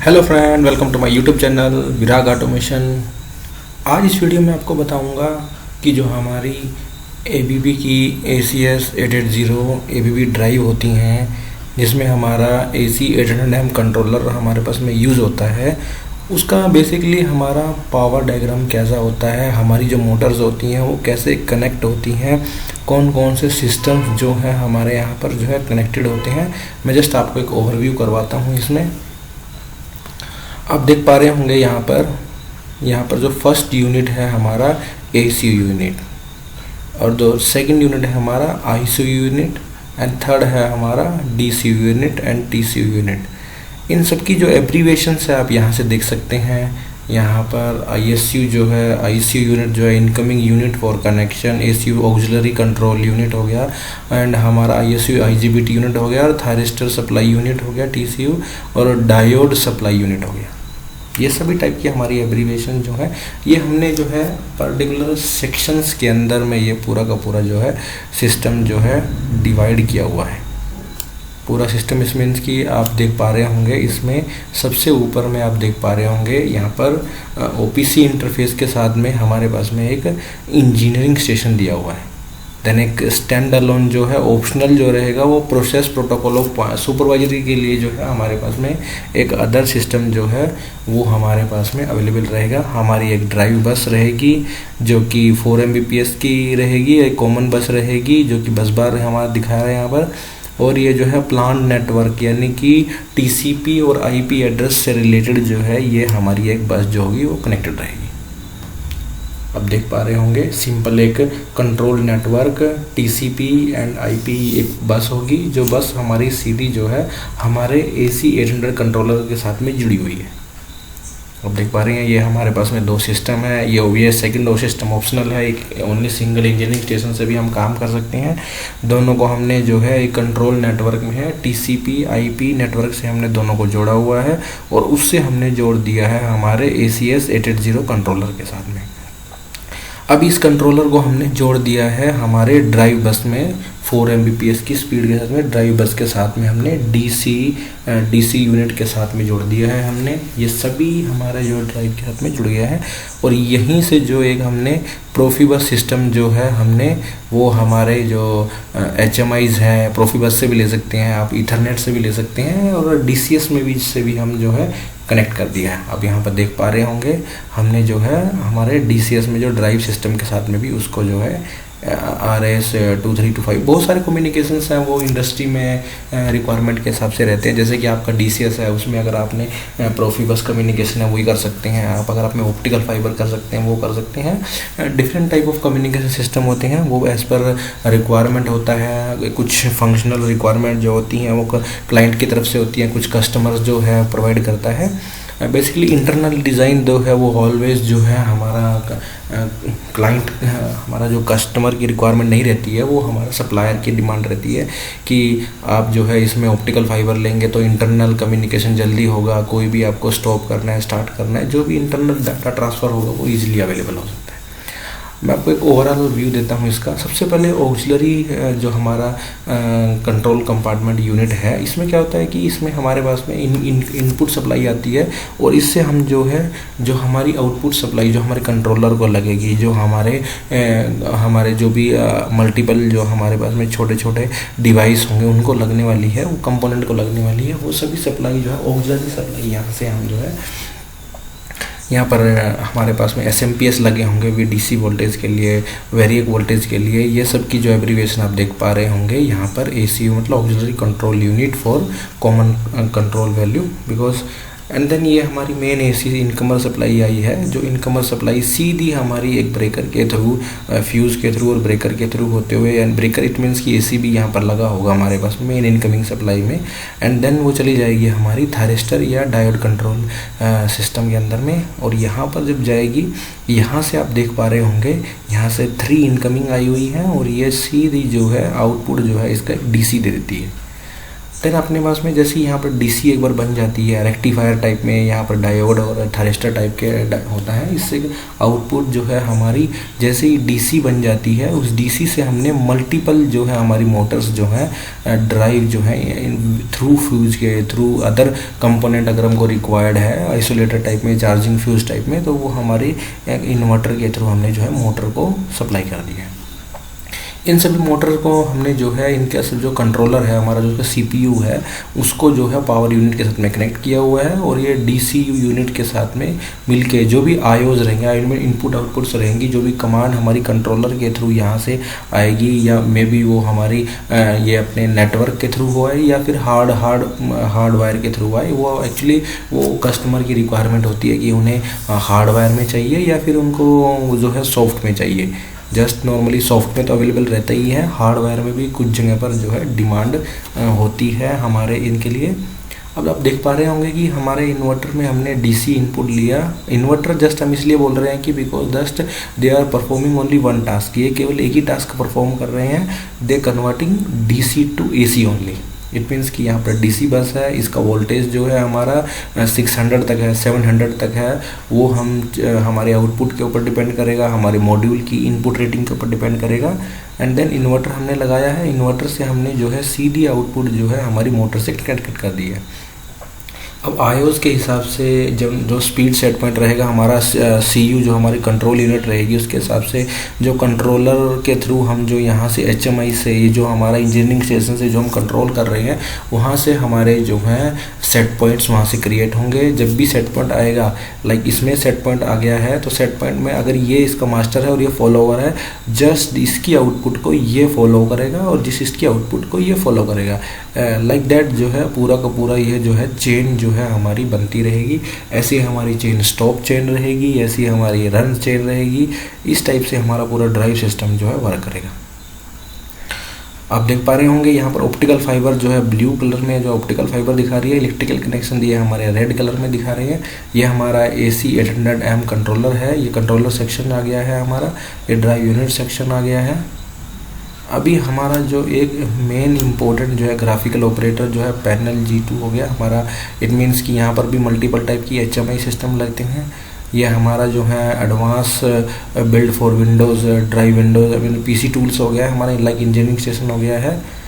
Hello friend, welcome to my YouTube channel Virag automation. आज इस video में आपको बताऊंगा कि जो हमारी ABB की ACS 880 ABB ड्राइव होती हैं, जिसमें हमारा AC 800M कंट्रोलर हमारे पास में यूज़ होता है, उसका बेसिकली हमारा पावर डायग्राम कैसा होता है, हमारी जो मोटर्स होती हैं वो कैसे कनेक्ट होती हैं, कौन कौन से सिस्टम्स जो है हमारे यहाँ पर जो है कनेक्टेड होते हैं। मैं जस्ट आपको एक ओवरव्यू करवाता हूँ। इसमें आप देख पा रहे होंगे यहाँ पर जो फर्स्ट यूनिट है हमारा ACU यूनिट, और जो सेकंड यूनिट है हमारा ICU यूनिट, एंड थर्ड है हमारा DCU unit and TCU unit. इन सब की जो एब्रीवेशंस है आप यहाँ से देख सकते हैं। यहाँ पर ISU जो है, ICU यूनिट जो है incoming unit for connection, ACU auxiliary control unit हो गया, एंड हमारा ISU IGBT यूनिट हो गया, और थायरिस्टर सप्लाई यूनिट हो गया TCU, और डायोड सप्लाई यूनिट हो गया। ये सभी टाइप की हमारी एब्रीवेशन जो है ये हमने जो है पर्टिकुलर सेक्शंस के अंदर में ये पूरा का पूरा जो है सिस्टम जो है डिवाइड किया हुआ है। पूरा सिस्टम इस मीन्स कि आप देख पा रहे होंगे, इसमें सबसे ऊपर में आप देख पा रहे होंगे यहाँ पर OPC इंटरफेस के साथ में हमारे पास में एक इंजीनियरिंग स्टेशन दिया हुआ है। देन एक स्टैंड अलोन जो है ऑप्शनल जो रहेगा वो प्रोसेस प्रोटोकॉल ऑफ सुपरवाइजरी के लिए जो है हमारे पास में एक अदर सिस्टम जो है वो हमारे पास में अवेलेबल रहेगा। हमारी एक ड्राइव बस रहेगी जो कि 4 Mbps की रहेगी, एक कॉमन बस रहेगी जो कि बस बार हमारा दिखा रहा है यहाँ पर, और ये जो है प्लांट नेटवर्क यानी कि TCP और IP एड्रेस से रिलेटेड जो है ये हमारी एक बस जो होगी वो कनेक्टेड रहेगी। अब देख पा रहे होंगे सिंपल एक control network TCP and IP एक बस होगी, जो बस हमारी सीधी जो है हमारे AC 800 कंट्रोलर के साथ में जुड़ी हुई है। अब देख पा रहे हैं ये हमारे पास में दो सिस्टम है। ये सेकंड सिस्टम ऑप्शनल है, एक ओनली सिंगल इंजीनियरिंग स्टेशन से भी हम काम कर सकते हैं। दोनों को हमने जो है एक कंट्रोल नेटवर्क में है TCP IP नेटवर्क से हमने दोनों को जोड़ा हुआ है, और उससे हमने जोड़ दिया है हमारे ACS 880 कंट्रोलर के साथ में। अब इस कंट्रोलर को हमने जोड़ दिया है हमारे ड्राइव बस में 4 Mbps की स्पीड के साथ में। ड्राइव बस के साथ में हमने DC यूनिट के साथ में जोड़ दिया है हमने। ये सभी हमारा जो ड्राइव के साथ में जुड़ गया है, और यहीं से जो एक हमने प्रोफीबस सिस्टम जो है हमने वो हमारे जो HMIs हैं, प्रोफीबस से भी ले सकते हैं आप, ईथरनेट से भी ले सकते हैं, और DCS में भी से भी हम जो है कनेक्ट कर दिया है। अब यहाँ पर देख पा रहे होंगे हमने जो है हमारे DCS में जो ड्राइव सिस्टम के साथ में भी उसको जो है RS-2325 बहुत सारे कम्युनिकेशंस हैं वो इंडस्ट्री में रिक्वायरमेंट के हिसाब से रहते हैं। जैसे कि आपका DCS है, उसमें अगर आपने प्रोफीबस कम्युनिकेशन है वही कर सकते हैं आप। अगर आपने ऑप्टिकल फाइबर कर सकते हैं वो कर सकते हैं। Different type of communication system होते हैं, वो एज़ पर रिक्वायरमेंट होता है। कुछ फंक्शनल रिक्वायरमेंट जो होती हैं वो क्लाइंट की तरफ से होती हैं, कुछ कस्टमर्स जो है प्रोवाइड करता है। बेसिकली इंटरनल डिज़ाइन जो है वो ऑलवेज जो है हमारा क्लाइंट, हमारा जो कस्टमर की रिक्वायरमेंट नहीं रहती है, वो हमारा सप्लायर की डिमांड रहती है कि आप जो है इसमें ऑप्टिकल फाइबर लेंगे तो इंटरनल कम्युनिकेशन जल्दी होगा, कोई भी आपको स्टॉप करना है, स्टार्ट करना है, जो भी इंटरनल डाटा ट्रांसफ़र होगा वो ईजिली अवेलेबल हो सकता है। मैं आपको एक ओवरऑल व्यू देता हूँ इसका। सबसे पहले ऑक्सिलरी जो हमारा कंट्रोल कंपार्टमेंट यूनिट है, इसमें क्या होता है कि इसमें हमारे पास में इनपुट सप्लाई आती है, और इससे हम जो है जो हमारी आउटपुट सप्लाई जो हमारे कंट्रोलर को लगेगी, जो हमारे जो भी मल्टीपल जो हमारे पास में छोटे छोटे डिवाइस होंगे उनको लगने वाली है, वो कंपोनेंट को लगने वाली है, वो सभी सप्लाई जो है ऑक्सिलरी सप्लाई यहाँ से हम जो है यहाँ पर हमारे पास में SMPS लगे होंगे VDC वोल्टेज के लिए, वेरिएक वोल्टेज के लिए। ये सब की जो एब्रीवेशन आप देख पा रहे होंगे यहाँ पर ACU मतलब auxiliary control unit for common control value, because and then ये हमारी मेन AC इनकमर सप्लाई आई है, जो इनकमर सप्लाई सीधी हमारी एक ब्रेकर के थ्रू, फ्यूज़ के थ्रू और ब्रेकर के थ्रू होते हुए, एंड ब्रेकर इट मीन्स कि AC भी यहाँ पर लगा होगा हमारे पास मेन इनकमिंग सप्लाई में, एंड देन वो चली जाएगी हमारी थायरिस्टर या डायोड कंट्रोल सिस्टम के अंदर में। और यहाँ पर जब जाएगी, यहाँ से आप देख पा रहे होंगे यहाँ से 3 इनकमिंग आई हुई हैं, और ये सीधी जो है आउटपुट जो है इसका DC दे देती है। देन अपने पास में जैसे यहाँ पर डीसी एक बार बन जाती है रेक्टिफायर टाइप में, यहाँ पर डायोड और थायरिस्टर टाइप के होता है। इससे आउटपुट जो है हमारी जैसे ही डीसी बन जाती है, उस डीसी से हमने मल्टीपल जो है हमारी मोटर्स जो है ड्राइव जो है थ्रू फ्यूज के थ्रू अदर कंपोनेंट अगर हमको रिक्वायर्ड है आइसोलेटर टाइप में, चार्जिंग फ्यूज टाइप में, तो वो हमारे इन्वर्टर के थ्रू हमने जो है मोटर को सप्लाई कर दिया है। इन सभी मोटर को हमने जो है इनका सब जो कंट्रोलर है हमारा, जो सीपीयू है, उसको जो है पावर यूनिट के साथ में कनेक्ट किया हुआ है, और ये डीसीयू यूनिट के साथ में मिलके जो भी आयोज रहेंगे, इनमें इनपुट आउटपुट्स रहेंगी, जो भी कमांड हमारी कंट्रोलर के थ्रू यहाँ से आएगी, या मे बी वो हमारी ये अपने नेटवर्क के थ्रू हो आए या फिर हार्डवायर के थ्रू आए। वो एक्चुअली वो कस्टमर की रिक्वायरमेंट होती है कि उन्हें हार्डवायर में चाहिए या फिर उनको जो है सॉफ्ट में चाहिए। जस्ट नॉर्मली सॉफ्ट में तो अवेलेबल रहता ही है, हार्डवायर में भी कुछ जगह पर जो है डिमांड होती है हमारे इनके लिए। अब आप देख पा रहे होंगे कि हमारे इन्वर्टर में हमने डीसी इनपुट लिया। इन्वर्टर जस्ट हम इसलिए बोल रहे हैं कि because just they are performing only one task, ये केवल एक ही टास्क परफॉर्म कर रहे हैं, they converting DC to AC only. It means कि यहाँ पर डीसी बस है, इसका वोल्टेज जो है हमारा 600 तक है, 700 तक है, वो हम हमारे आउटपुट के ऊपर डिपेंड करेगा, हमारे मॉड्यूल की इनपुट रेटिंग के ऊपर डिपेंड करेगा। एंड देन इन्वर्टर हमने लगाया है, इन्वर्टर से हमने जो है सीधी आउटपुट जो है हमारी मोटर से कनेक्ट कर दी है। अब आयोज के हिसाब से जब जो स्पीड सेट पॉइंट रहेगा हमारा सीयू जो हमारी कंट्रोल यूनिट रहेगी, उसके हिसाब से जो कंट्रोलर के थ्रू हम जो यहाँ से एचएमआई से ये जो हमारा इंजीनियरिंग स्टेशन से जो हम कंट्रोल कर रहे हैं, वहाँ से हमारे जो हैं सेट पॉइंट्स वहाँ से क्रिएट होंगे। जब भी सेट पॉइंट आएगा, लाइक इसमें सेट पॉइंट आ गया है, तो सेट पॉइंट में अगर ये इसका मास्टर है और ये फॉलोवर है, जस्ट इसकी आउटपुट को ये फॉलो करेगा और जिस इसकी आउटपुट को ये फॉलो करेगा। लाइक दैट जो है पूरा का पूरा ये जो है चेन जो है हमारी बनती रहेगी। ऐसी हमारी चेन स्टॉप चेन रहेगी, ऐसी हमारी रन चेन रहेगी। इस टाइप से हमारा पूरा ड्राइव सिस्टम जो है वर्क करेगा। आप देख पा रहे होंगे यहाँ पर ऑप्टिकल फाइबर जो है ब्लू कलर में जो ऑप्टिकल फाइबर दिखा रही है, इलेक्ट्रिकल कनेक्शन दिए हमारे रेड कलर में दिखा रहे हैं। ये हमारा AC 800M कंट्रोलर है, ये कंट्रोलर सेक्शन आ गया है हमारा, ये ड्राइव यूनिट सेक्शन आ गया है। अभी हमारा जो एक मेन इम्पोर्टेंट जो है ग्राफिकल ऑपरेटर जो है पैनल G2 हो गया हमारा। इट मीन्स कि यहाँ पर भी मल्टीपल टाइप की HMI सिस्टम लगते हैं। ये हमारा जो है advance build for Windows, drive Windows, I mean PC tools हो गया है हमारा, लाइक इंजीनियरिंग स्टेशन हो गया है।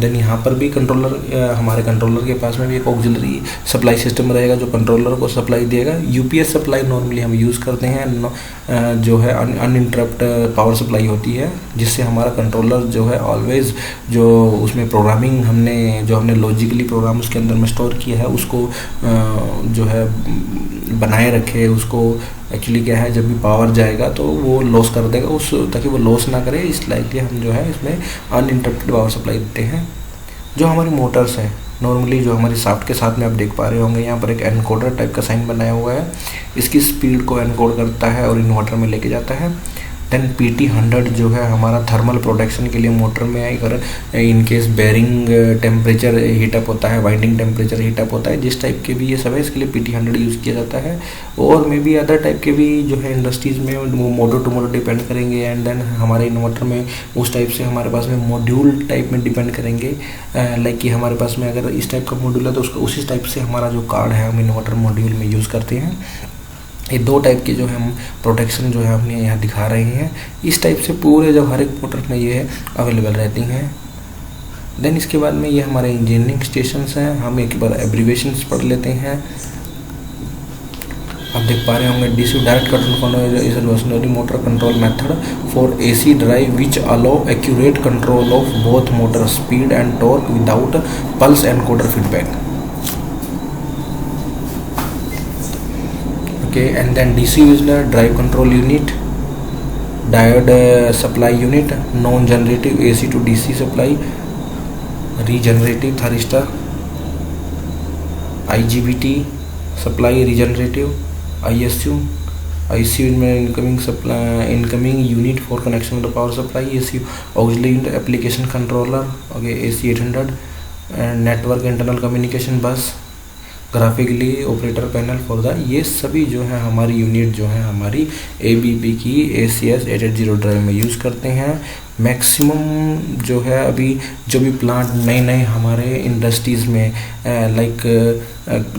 देन यहाँ पर भी कंट्रोलर, हमारे कंट्रोलर के पास में भी एक ऑक्सिलरी सप्लाई सिस्टम रहेगा जो कंट्रोलर को सप्लाई देगा। UPS सप्लाई नॉर्मली हम यूज़ करते हैं, जो है अनइंटरप्ट पावर सप्लाई होती है, जिससे हमारा कंट्रोलर जो है ऑलवेज जो उसमें प्रोग्रामिंग हमने लॉजिकली प्रोग्राम उसके अंदर में स्टोर किया है, उसको जो है बनाए रखे। उसको एक्चुअली क्या है, जब भी पावर जाएगा तो वो लॉस कर देगा, उस ताकि वो लॉस ना करे, इसलिए हम जो है इसमें अनइंटरप्टेड पावर सप्लाई देते हैं। जो हमारी मोटर्स है नॉर्मली जो हमारी शाफ्ट के साथ में आप देख पा रहे होंगे, यहाँ पर एक एनकोडर टाइप का साइन बनाया हुआ है, इसकी स्पीड को एनकोड करता है और इन्वर्टर में लेके जाता है। देन PT100 जो है हमारा थर्मल प्रोटेक्शन के लिए मोटर में है, अगर इनकेस बेरिंग टेम्परेचर हीटअप होता है, वाइंडिंग टेम्परेचर हीटअप होता है, जिस टाइप के भी ये सब है, इसके लिए PT100 यूज़ किया जाता है। और मे बी अदर टाइप के भी जो है इंडस्ट्रीज़ में वो मोटर टू मोटर डिपेंड करेंगे। एंड देन हमारे इन्वर्टर में उस टाइप से हमारे पास में मॉड्यूल टाइप में डिपेंड करेंगे, लाइक कि हमारे पास में अगर इस टाइप का मॉड्यूल है तो उसका उसी टाइप से हमारा जो कार्ड है हम इन्वर्टर मॉड्यूल में यूज़ करते हैं। ये दो टाइप के जो है हम प्रोटेक्शन जो है हमने यहाँ दिखा रहे हैं, इस टाइप से पूरे जो हर एक मोटर में ये अवेलेबल रहती हैं। देन इसके बाद में ये हमारे इंजीनियरिंग स्टेशंस हैं, हम एक बार एब्रीवेशंस पढ़ लेते हैं। आप देख पा रहे होंगे DC direct control is reversionary motor control method for AC drive which allow accurate control of both motor speed and torque without pulse encoder feedback. Okay, and then DC is the drive control unit, diode supply unit, non-generative AC to DC supply, regenerative thyristor, IGBT supply regenerative, ICU में incoming supply, incoming unit for connection to the power supply, ECU auxiliary unit application controller, okay, AC 800 and network internal communication bus, graphically operator panel for the, ये सभी जो है हमारी unit जो है हमारी ABB की ACS 880 ड्राइव में यूज़ करते हैं। मैक्सिमम जो है अभी जो भी प्लांट नए नए हमारे इंडस्ट्रीज़ में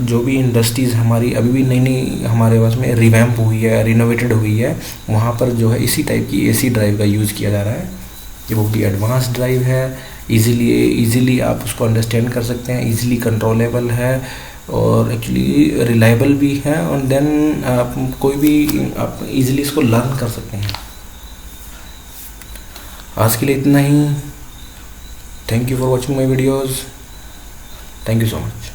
जो भी इंडस्ट्रीज़ हमारी अभी भी नई नई हमारे पास में रिवैम्प हुई है, रिनोवेटेड हुई है, वहाँ पर जो है इसी टाइप की AC ड्राइव का यूज़ किया जा रहा है। ये बहुत ही एडवांस ड्राइव है, इजीली आप उसको अंडरस्टैंड कर सकते हैं, इजीली कंट्रोलेबल है और एक्चुअली रिलायबल भी है। और देन आप कोई भी आप इजीली इसको लर्न कर सकते हैं। आज के लिए इतना ही। Thank you for watching my videos. Thank you so much.